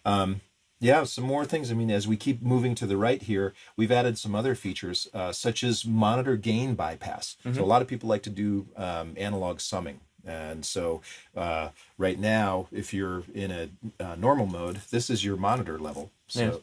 Yeah, some more things. I mean, as we keep moving to the right here, we've added some other features, such as monitor gain bypass. So a lot of people like to do analog summing. And so right now, if you're in a normal mode, this is your monitor level. So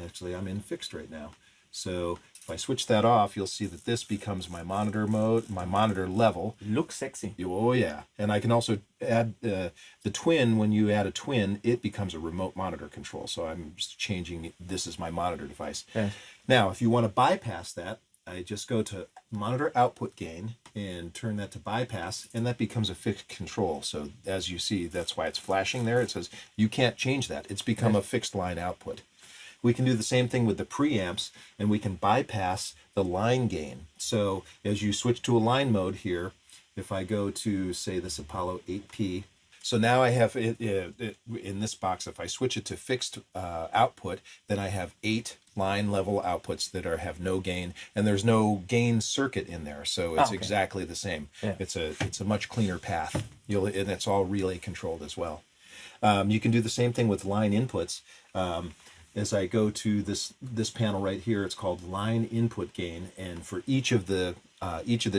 actually, I'm in fixed right now. So if I switch that off, you'll see that this becomes my monitor mode, my monitor level. Looks sexy. Oh, yeah. And I can also add the twin. When you add a twin, it becomes a remote monitor control. So I'm just changing this as my monitor device. Yeah. Now, if you want to bypass that, I just go to monitor output gain and turn that to bypass, and that becomes a fixed control. So as you see, that's why it's flashing there. It says you can't change that. It's become a fixed line output. We can do the same thing with the preamps, and we can bypass the line gain. So as you switch to a line mode here, if I go to, say, this Apollo 8P, so now I have it in this box. If I switch it to fixed output, then I have 8 line level outputs that have no gain, and there's no gain circuit in there, so it's exactly the same. Yeah. It's a much cleaner path. And it's all relay controlled as well. You can do the same thing with line inputs. As I go to this panel right here, it's called line input gain, and for each of the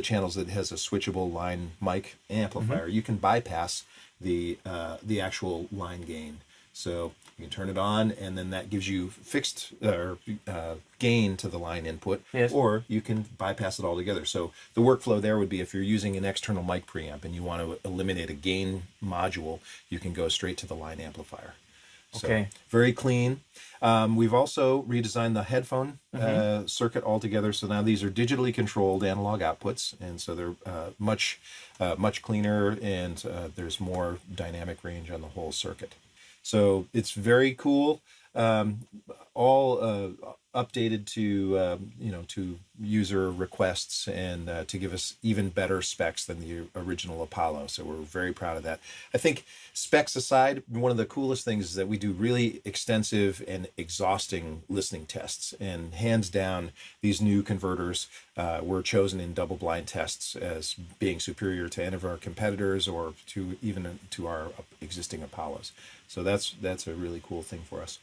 channels that has a switchable line mic amplifier, you can bypass the actual line gain. So you can turn it on, and then that gives you fixed gain to the line input, or you can bypass it altogether. So the workflow there would be, if you're using an external mic preamp and you want to eliminate a gain module, you can go straight to the line amplifier. So very clean. We've also redesigned the headphone circuit altogether. So now these are digitally controlled analog outputs, and so they're much cleaner, and there's more dynamic range on the whole circuit. So it's very cool. All updated to user requests, and to give us even better specs than the original Apollo. So we're very proud of that. I think, specs aside, one of the coolest things is that we do really extensive and exhausting listening tests. And hands down, these new converters were chosen in double-blind tests as being superior to any of our competitors, or to our existing Apollos. So that's a really cool thing for us.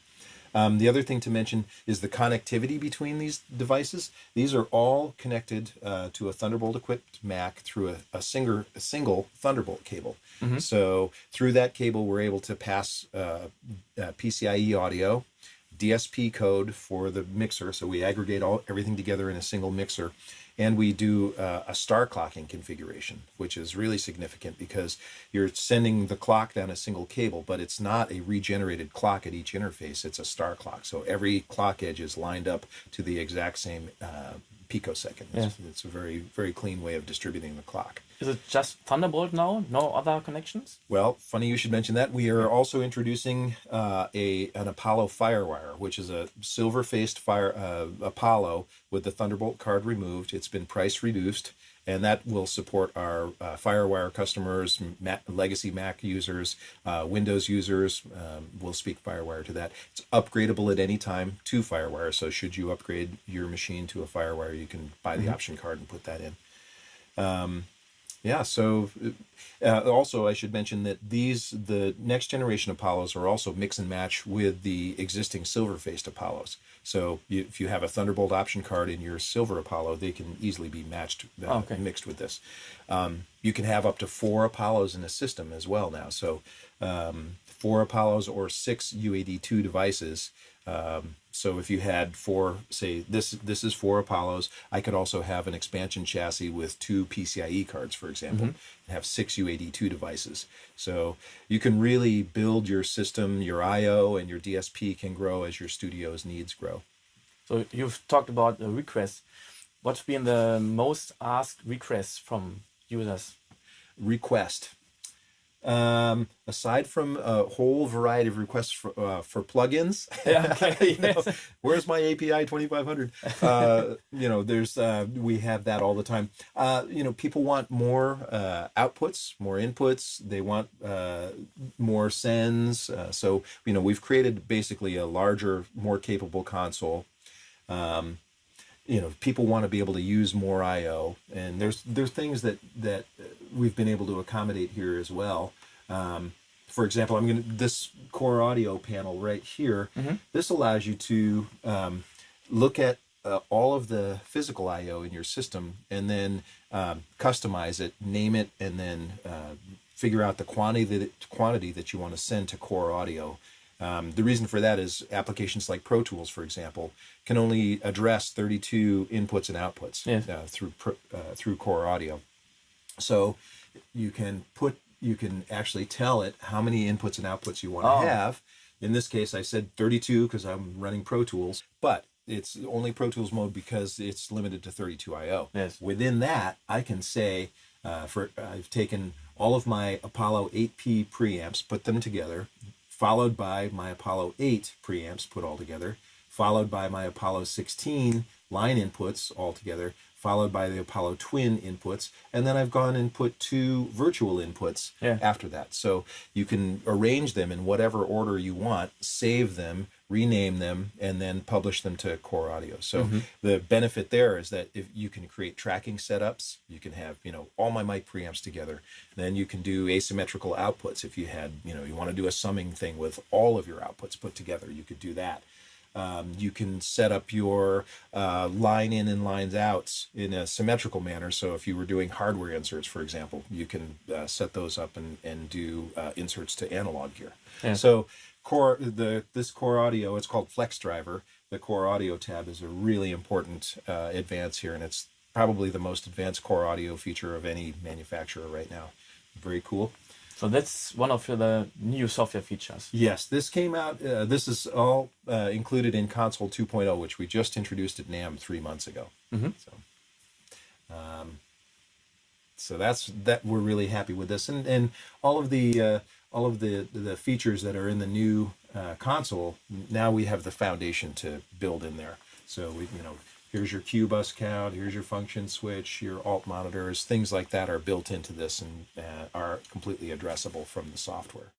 The other thing to mention is the connectivity between these devices. These are all connected to a Thunderbolt-equipped Mac through a single Thunderbolt cable. So through that cable, we're able to pass PCIe audio, DSP code for the mixer. So we aggregate everything together in a single mixer. And we do a star clocking configuration, which is really significant because you're sending the clock down a single cable, but it's not a regenerated clock at each interface. It's a star clock. So every clock edge is lined up to the exact same picosecond. It's a very, very clean way of distributing the clock. Is it just Thunderbolt now? No other connections? Well, funny you should mention that. We are also introducing an Apollo Firewire, which is a silver-faced Apollo with the Thunderbolt card removed. It's been price reduced, and that will support our Firewire customers, legacy Mac users, Windows users. We'll speak Firewire to that. It's upgradable at any time to Firewire, so should you upgrade your machine to a Firewire, you can buy the option card and put that in. So also I should mention that the next generation Apollos are also mix and match with the existing silver-faced Apollos. So if you have a Thunderbolt option card in your silver Apollo, they can easily be matched, mixed with this. You can have up to 4 Apollos in a system as well now. So 4 Apollos or 6 UAD2 devices. So if you had 4, say this is 4 Apollos, I could also have an expansion chassis with 2 PCIe cards, for example, and have 6 UAD2 devices. So you can really build your system, your I/O and your DSP can grow as your studio's needs grow. So you've talked about the requests. What's been the most asked requests from users? Aside from a whole variety of requests for plugins, where's my API 2500? There's we have that all the time. People want more outputs, more inputs. They want more sends. So we've created basically a larger, more capable console. People want to be able to use more I/O, and there's things that we've been able to accommodate here as well. for example, this core audio panel right here. This allows you to look at all of the physical I/O in your system, and then customize it, name it, and then figure out the quantity that you want to send to core audio. The reason for that is applications like Pro Tools, for example, can only address 32 inputs and outputs through core audio. So you can actually tell it how many inputs and outputs you want to have. In this case, I said 32 because I'm running Pro Tools, but it's only Pro Tools mode because it's limited to 32 I/O. Yes. Within that, I can say, I've taken all of my Apollo 8P preamps, put them together, followed by my Apollo 8 preamps put all together, followed by my Apollo 16 line inputs all together, followed by the Apollo Twin inputs, and then I've gone and put 2 virtual inputs after that. So you can arrange them in whatever order you want, save them, rename them, and then publish them to Core Audio. So the benefit there is that if you can create tracking setups, you can have, all my mic preamps together. Then you can do asymmetrical outputs. If you had, you want to do a summing thing with all of your outputs put together, you could do that. You can set up your line in and lines outs in a symmetrical manner. So if you were doing hardware inserts, for example, you can set those up and do inserts to analog gear. Yeah. So this Core Audio, it's called Flex Driver. The Core Audio tab is a really important advance here, and it's probably the most advanced Core Audio feature of any manufacturer right now. Very cool. So that's one of the new software features. Yes, this came out. This is all included in Console 2.0, which we just introduced at NAMM 3 months ago. So that we're really happy with this, and all of the features that are in the new console. Now we have the foundation to build in there. So here's your Q bus count, here's your function switch, your alt monitors, things like that are built into this and are completely addressable from the software.